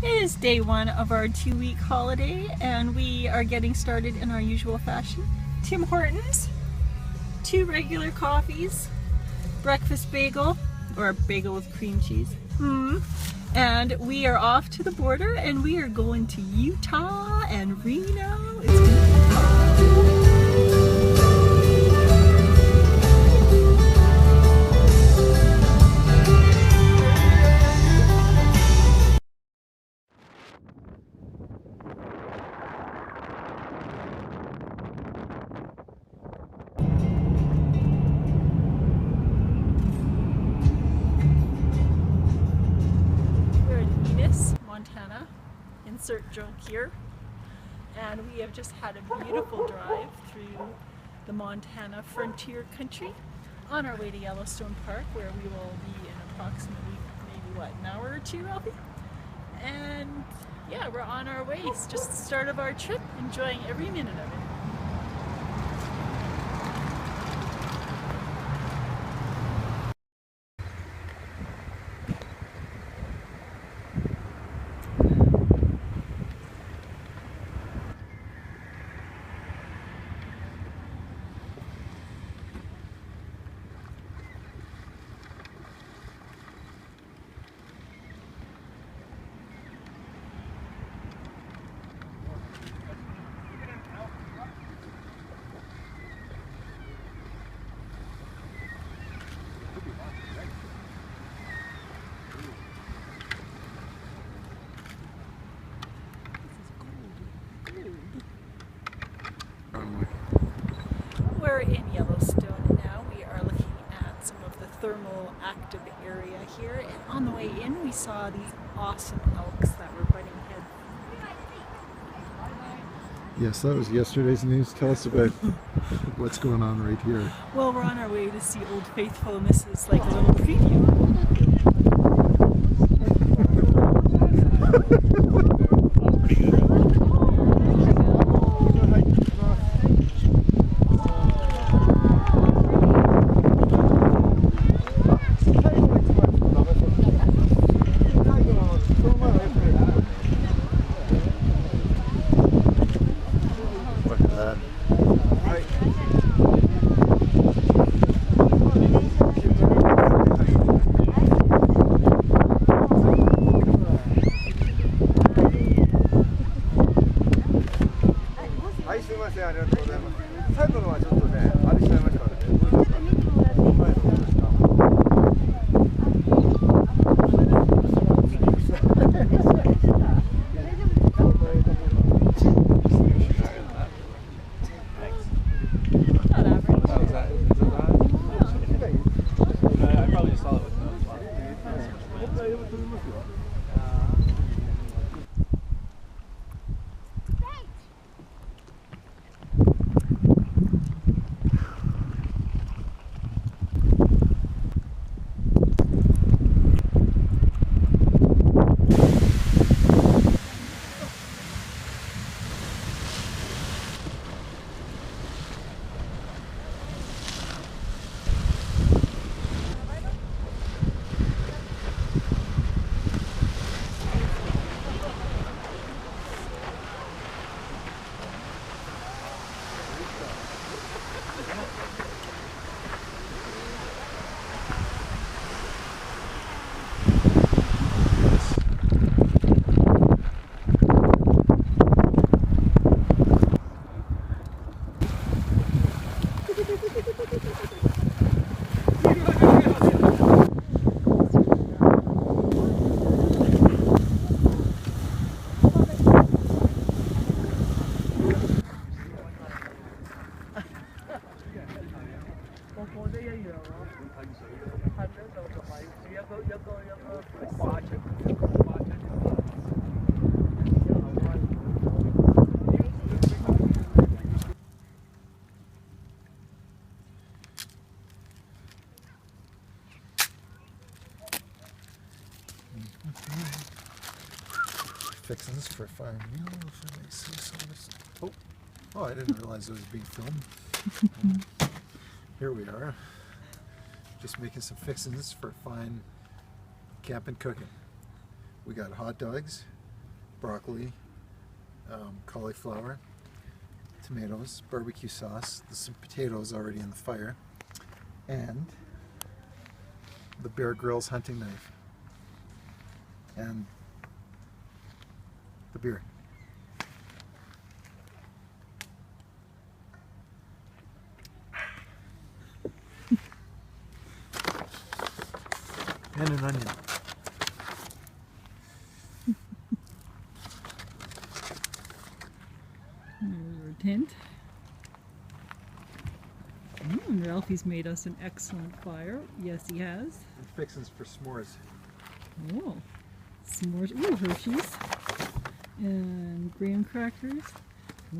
It is day one of our 2-week holiday and we are getting started in our usual fashion. Tim Hortons, 2 regular coffees, breakfast bagel, or a bagel with cream cheese. And we are off to the border and we are going to Utah and Reno. It's gonna be fun. Montana, insert joke here, and we have just had a beautiful drive through the Montana frontier country on our way to Yellowstone Park, where we will be in approximately maybe an hour or two, Alfie? And yeah, we're on our way. It's just the start of our trip, enjoying every minute of it. We're in Yellowstone now. We are looking at some of the thermal active area here, and on the way in we saw these awesome elks that were butting heads. Yes, that was yesterday's news. Tell us about what's going on right here. Well, we're on our way to see Old Faithful, and this is like a little preview. Fixins for a fire meal. Oh, I didn't realize it was being filmed. Here we are, just making some fixins for fine camping cooking. We got hot dogs, broccoli, cauliflower, tomatoes, barbecue sauce, there's some potatoes already in the fire, and the Bear Grylls hunting knife, and the beer. And an onion. There's our tent. And Ralphie's made us an excellent fire. Yes, he has. And fixins for s'mores. Oh, s'mores. Ooh, Hershey's. And graham crackers.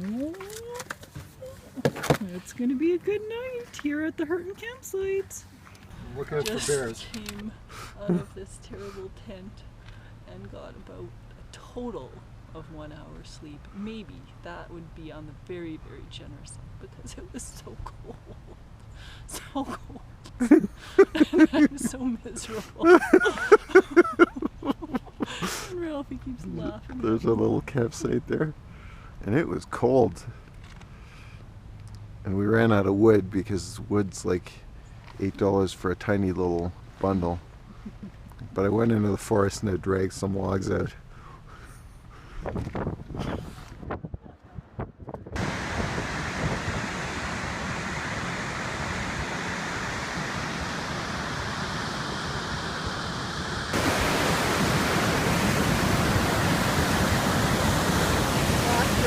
Oh, it's going to be a good night here at the Hurton campsite. Look out for bears. Came out of this terrible tent and got about a total of 1 hour sleep. Maybe that would be on the very, very generous side because it was so cold. So cold. And I'm so miserable. Ralphie keeps laughing. There's a little campsite there, and it was cold. And we ran out of wood because wood's like $8 for a tiny little bundle. But I went into the forest and I dragged some logs out. After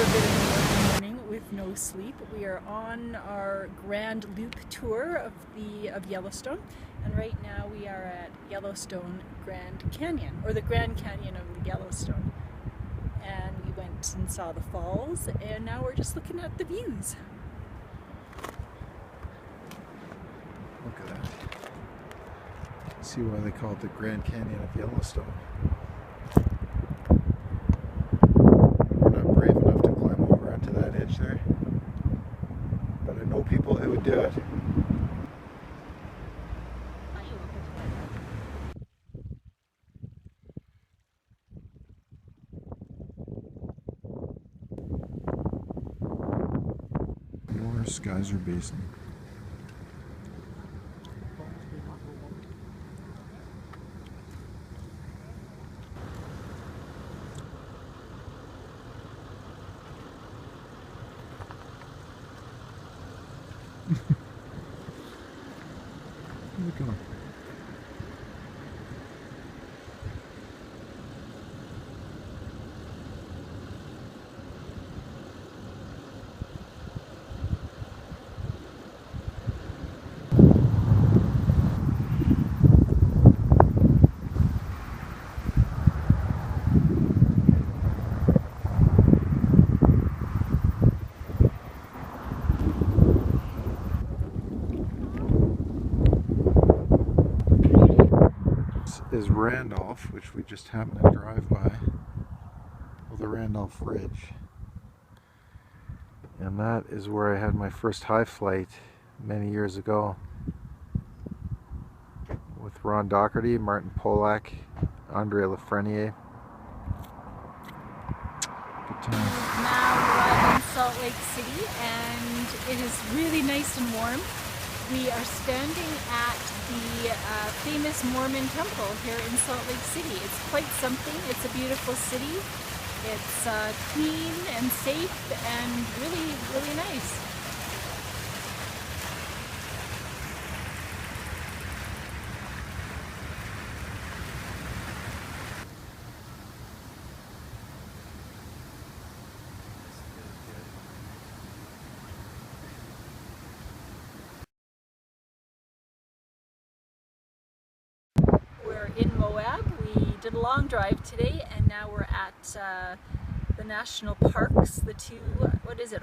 a bit of morning with no sleep, we are on our grand loop tour of Yellowstone, and right now we are at Yellowstone Grand Canyon, or the Grand Canyon of the Yellowstone. And we went and saw the falls, and now we're just looking at the views. Look at that. See why they call it the Grand Canyon of Yellowstone. We're not brave enough to climb over onto that edge there, but I know people who would do it. Norris Geyser Basin. Look at him. Is Randolph, which we just happened to drive by, well, the Randolph Ridge, and that is where I had my first high flight many years ago with Ron Doherty, Martin Polak, Andre Lafreniere. Good times. Now we're in Salt Lake City, and it is really nice and warm. We are standing at the famous Mormon temple here in Salt Lake City. It's quite something. It's a beautiful city. It's clean and safe and really, really nice. In Moab. We did a long drive today, and now we're at the national parks, the two,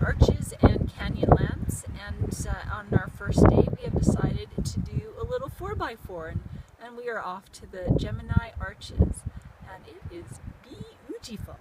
Arches and Canyonlands, and on our first day we have decided to do a little 4x4, and we are off to the Gemini Arches, and it is beautiful.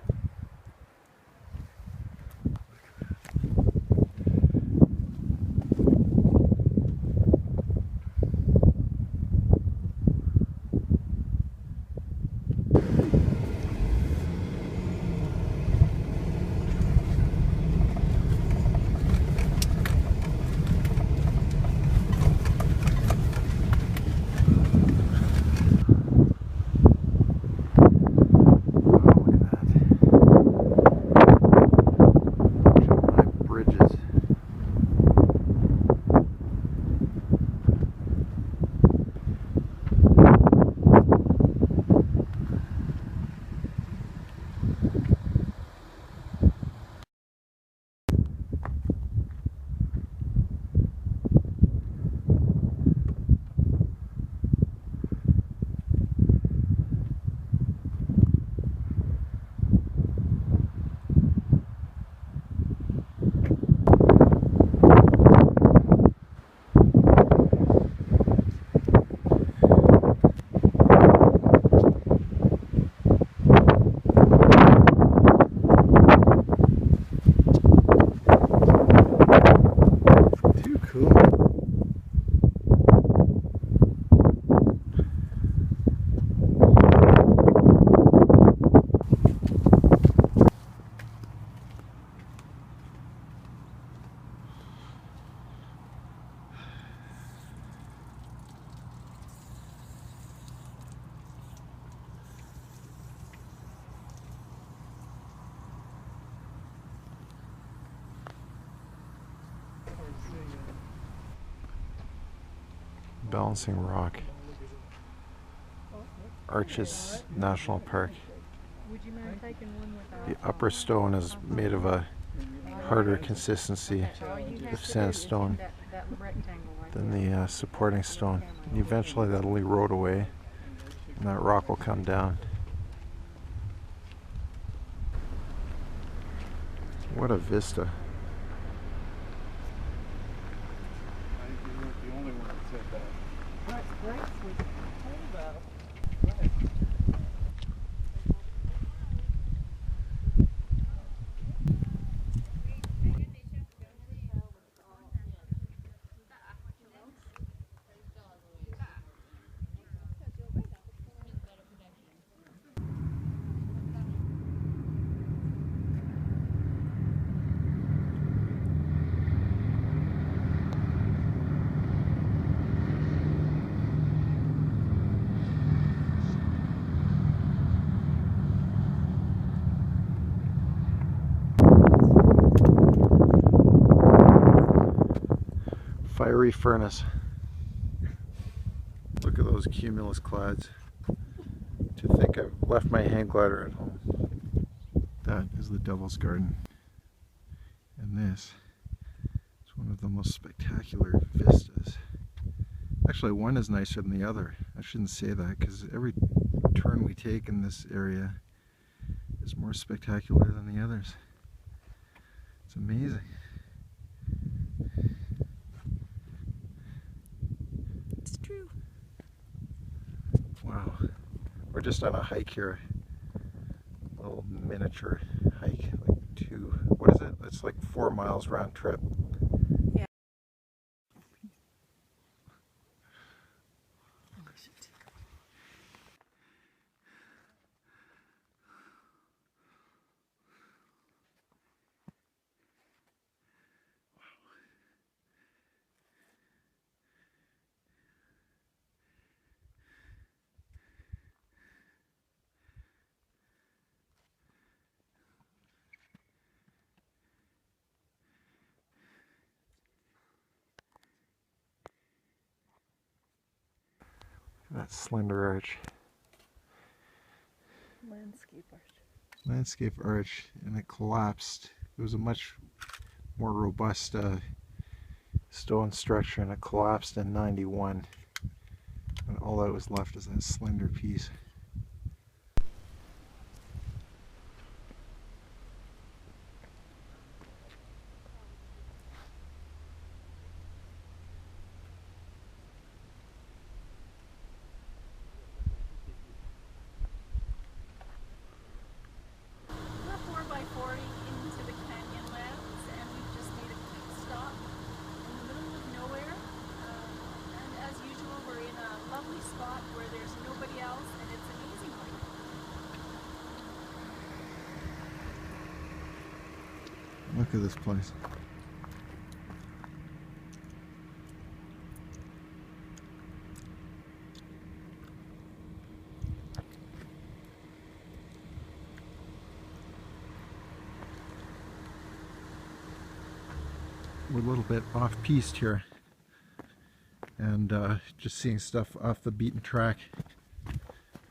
Balancing Rock, Arches National Park. The upper stone is made of a harder consistency of sandstone than the supporting stone. And eventually that'll erode away and that rock will come down. What a vista. Fiery furnace. Look at those cumulus clouds. To think I've left my hang glider at home. That is the Devil's Garden. And this is one of the most spectacular vistas. Actually, one is nicer than the other. I shouldn't say that because every turn we take in this area is more spectacular than the others. It's amazing. It's true. Wow. We're just on a hike here. A little miniature hike. What is it? It's like 4 miles round trip. Yeah. That slender arch. Landscape arch, and it collapsed. It was a much more robust stone structure, and it collapsed in '91. And all that was left is that slender piece. Into the Canyonlands, and we've just made a quick stop in the middle of nowhere. And as usual, we're in a lovely spot where there's nobody else, and it's amazing. Look at this place. We're a little bit off-piste here, and just seeing stuff off the beaten track.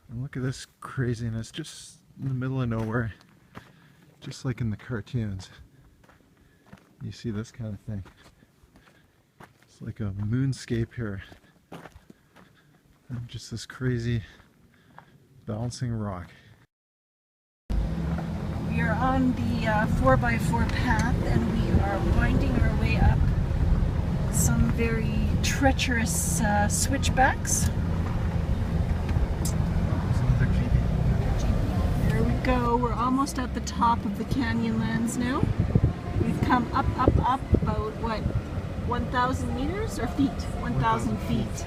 And look at this craziness, just in the middle of nowhere, just like in the cartoons. You see this kind of thing. It's like a moonscape here. And just this crazy balancing rock. We are on the 4x4 path, and we are winding our way up some very treacherous switchbacks. There we go. We're almost at the top of the Canyonlands now. We've come up about, what, 1,000 meters or feet? 1,000 feet.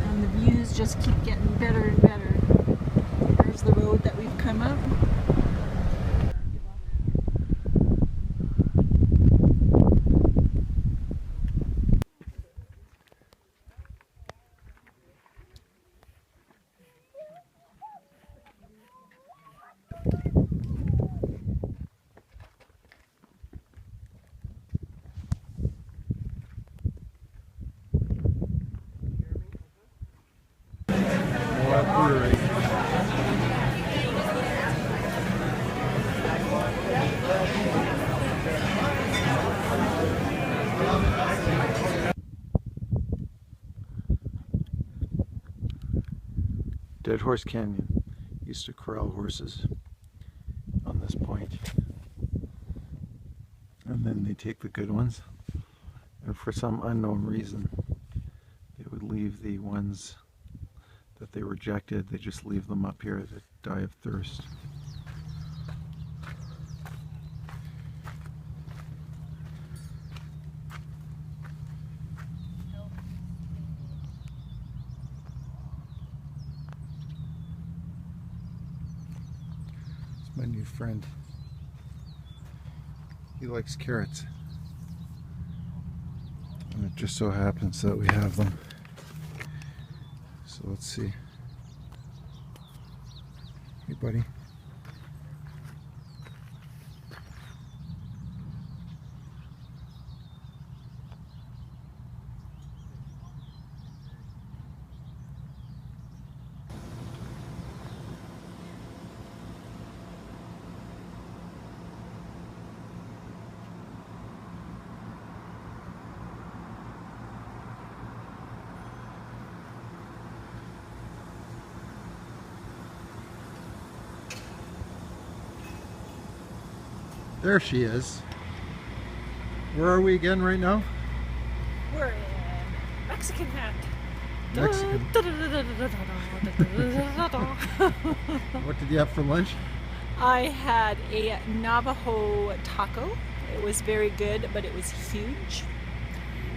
And the views just keep getting better and better. There's the road that we've come up. brewery. Dead Horse Canyon used to corral horses on this point. And then they take the good ones, and for some unknown reason, they would leave the ones that they rejected, they just leave them up here to die of thirst. It's my new friend. He likes carrots. And it just so happens that we have them. So let's see. Hey, buddy. There she is. Where are we again right now? We're in Mexican Hat. Mexican. What did you have for lunch? I had a Navajo taco. It was very good, but it was huge.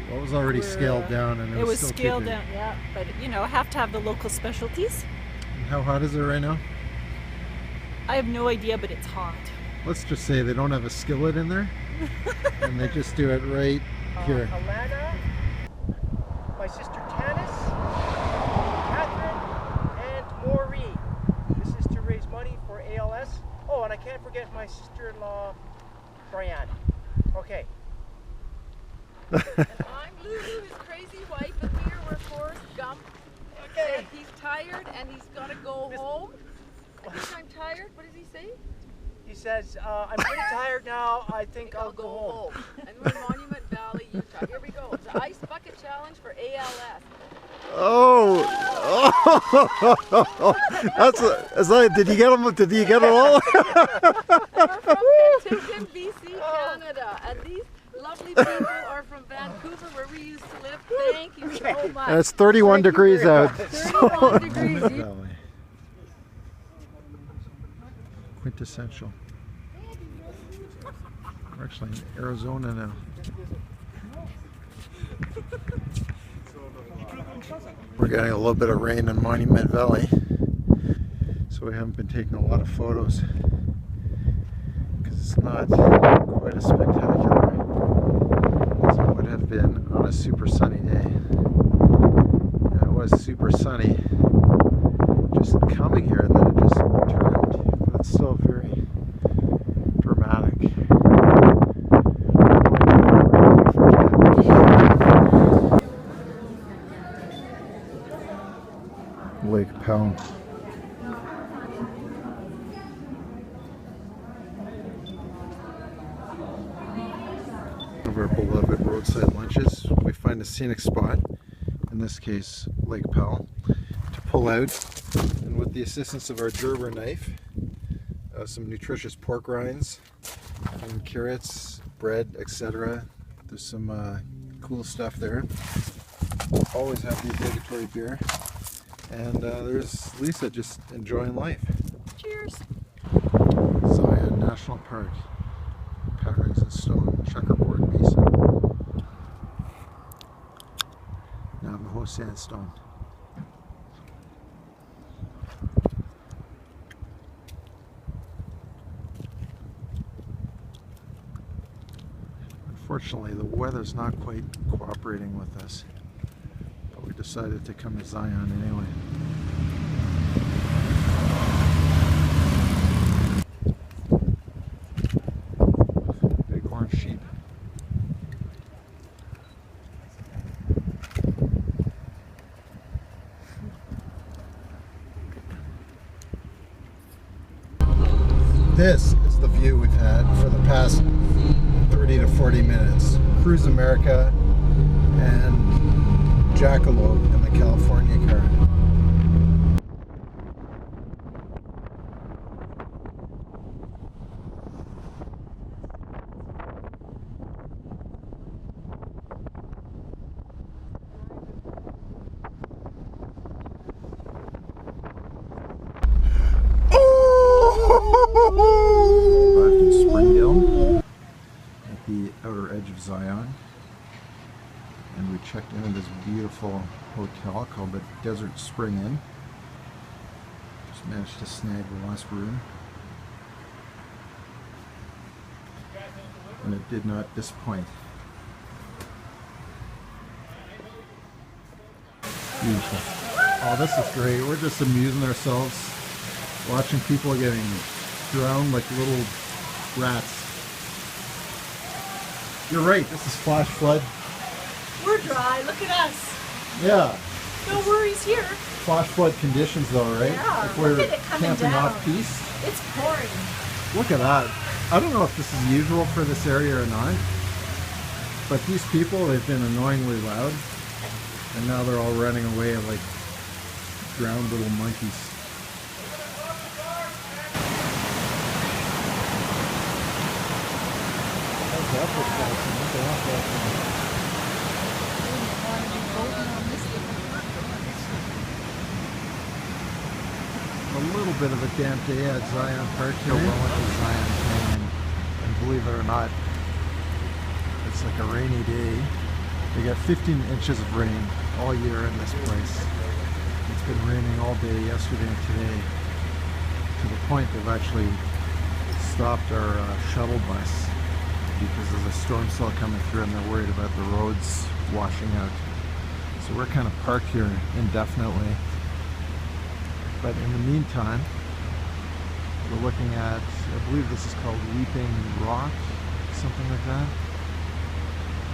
Well, it was already scaled down, and it was still too scaled big. down, yeah. But you know, have to have the local specialties. And how hot is it right now? I have no idea, but it's hot. Let's just say they don't have a skillet in there, and they just do it right here. Alana, my sister Tanis, Catherine, and Maureen. This is to raise money for ALS. Oh, and I can't forget my sister-in-law, Brianna. Okay. And I'm Lulu, his crazy wife, and we are Forrest Gump. Okay. And he's tired and he's got to go home. I think I'm tired. What does he say? He says, I'm pretty tired now. I think I'll go home. And we're in Monument Valley, Utah. Here we go. The Ice Bucket Challenge for ALS. Oh! That's like, did you get them? Did you get it all? We're from Penticton, BC, Canada. And these lovely people are from Vancouver, where we used to live. Thank you so much. And it's 31 degrees out. 31 degrees. Valley. Quintessential. We're actually in Arizona now. We're getting a little bit of rain in Monument Valley, so we haven't been taking a lot of photos because it's not quite as spectacular as it would have been on a super sunny day. And it was super sunny just coming here, and then it just turned, but it's still very dramatic. Lake Powell. One of our beloved roadside lunches. We find a scenic spot, in this case Lake Powell, to pull out, and with the assistance of our Gerber knife, some nutritious pork rinds, and carrots, bread, etc. There's some cool stuff there. Always have the obligatory beer. And there's Lisa just enjoying life. Cheers. Zion National Park. Patterns in stone. Checkerboard mason. Navajo sandstone. Unfortunately, the weather's not quite cooperating with us. But we decided to come to Zion anyway. Big orange sheep. This is the view we've had for the past 30 to 40 minutes. Cruise America and Jackalope in the California car. Arrived in Springdale at the outer edge of Zion, and we checked into this beautiful hotel called the Desert Spring Inn. Just managed to snag the last room, and it did not disappoint. Beautiful. Oh, this is great. We're just amusing ourselves, watching people getting drowned like little rats. You're right, this is flash flood. We're dry, look at us. Yeah. No worries here. Flash flood conditions though, right? Yeah, If look we're at it coming camping down. off piste. It's pouring. Look at that. I don't know if this is usual for this area or not, but these people, they've been annoyingly loud, and now they're all running away like drowned little monkeys. A little bit of a damp day at Zion Park here. Well into Zion Canyon, and believe it or not, it's like a rainy day. We got 15 inches of rain all year in this place. It's been raining all day yesterday and today, to the point they've actually stopped our shuttle bus because there's a storm cell coming through and they're worried about the roads washing out. So we're kind of parked here indefinitely. But in the meantime, we're looking at, I believe this is called Weeping Rock, something like that,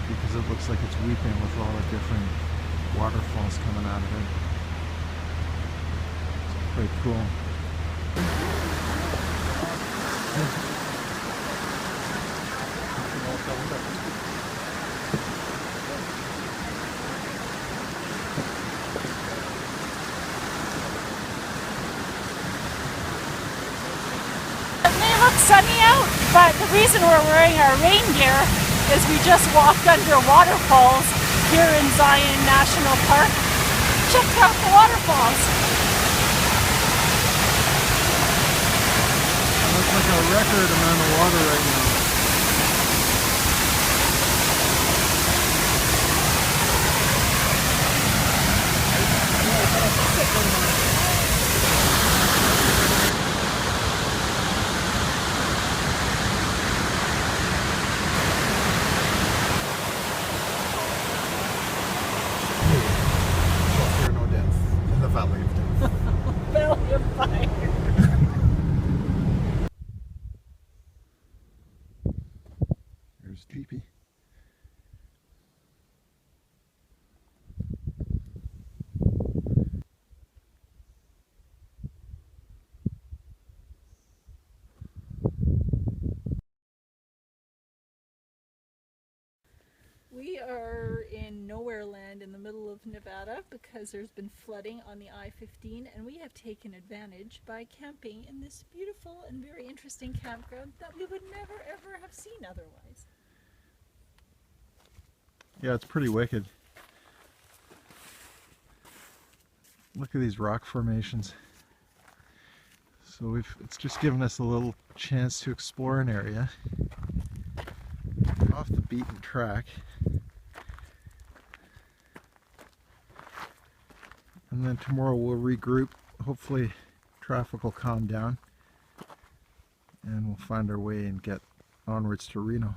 because it looks like it's weeping with all the different waterfalls coming out of it. It's quite cool. It may look sunny out, but the reason we're wearing our rain gear is we just walked under waterfalls here in Zion National Park. Check out the waterfalls. It looks like a record amount of water right now. Shelter no death in the Valley of Death. Valley of Fire. Here's Jeepy. We are in nowhere land in the middle of Nevada because there's been flooding on the I-15, and we have taken advantage by camping in this beautiful and very interesting campground that we would never ever have seen otherwise. Yeah, it's pretty wicked. Look at these rock formations. So it's just given us a little chance to explore an area off the beaten track. And then tomorrow we'll regroup. Hopefully traffic will calm down and we'll find our way and get onwards to Reno.